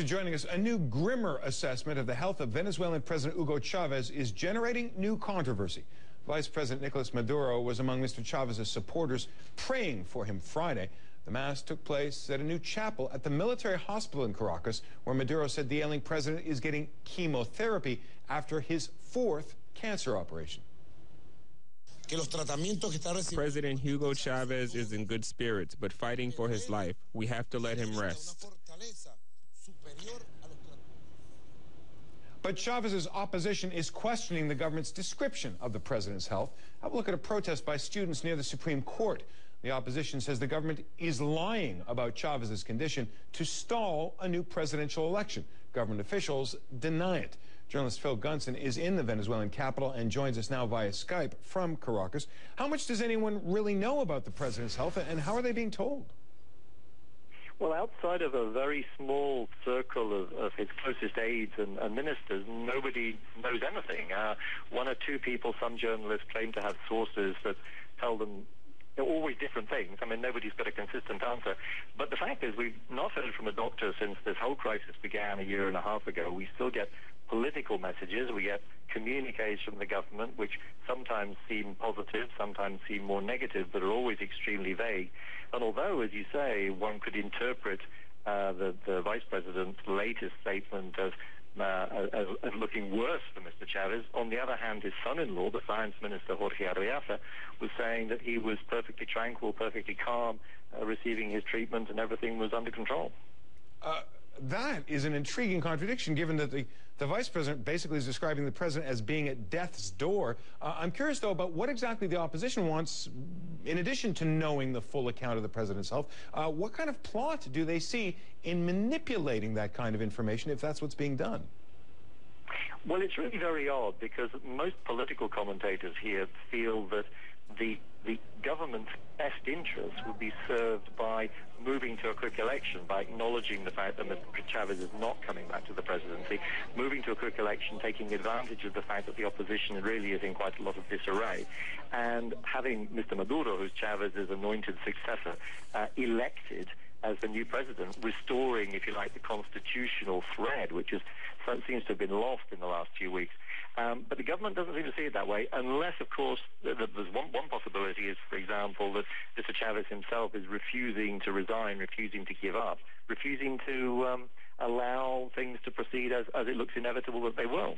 joining us. A new, grimmer assessment of the health of Venezuelan President Hugo Chavez is generating new controversy. Vice President Nicolas Maduro was among Mr. Chavez's supporters praying for him Friday. The mass took place at a new chapel at the military hospital in Caracas, where Maduro said the ailing president is getting chemotherapy after his fourth cancer operation. President Hugo Chavez is in good spirits, but fighting for his life. We have to let him rest. But Chavez's opposition is questioning the government's description of the president's health. Have a look at a protest by students near the Supreme Court. The opposition says the government is lying about Chavez's condition to stall a new presidential election. Government officials deny it. Journalist Phil Gunson is in the Venezuelan capital and joins us now via Skype from Caracas. How much does anyone really know about the president's health, and how are they being told? Well, outside of a very small circle of his closest aides and ministers, nobody knows anything. One or two people, some journalists, claim to have sources that tell them always different things. I mean, nobody's got a consistent answer. But the fact is, we've not heard from a doctor since this whole crisis began a year and a half ago. We still get political messages. We get communiques from the government, which sometimes seem positive, sometimes seem more negative, but are always extremely vague. And although, as you say, one could interpret the vice president's latest statement as looking worse for Mr. Chavez, on the other hand, his son-in-law, the science minister, Jorge Arreaza, was saying that he was perfectly tranquil, perfectly calm, receiving his treatment, and everything was under control. That is an intriguing contradiction, given that the vice president basically is describing the president as being at death's door. I'm curious, though, about what exactly the opposition wants, in addition to knowing the full account of the president's health. What kind of plot do they see in manipulating that kind of information, if that's what's being done? Well, it's really very odd, because most political commentators here feel that the government's best interests would be served by moving to a quick election, by acknowledging the fact that Mr. Chavez is not coming back to the presidency, moving to a quick election, taking advantage of the fact that the opposition really is in quite a lot of disarray, and having Mr. Maduro, who's Chavez's anointed successor, elected as the new president, restoring, if you like, the constitutional thread, which seems to have been lost in the last few weeks. But the government doesn't seem to see it that way, unless, of course, there's one possibility is, for example, that Mr. Chavez himself is refusing to resign, refusing to give up, refusing to allow things to proceed as it looks inevitable that they will.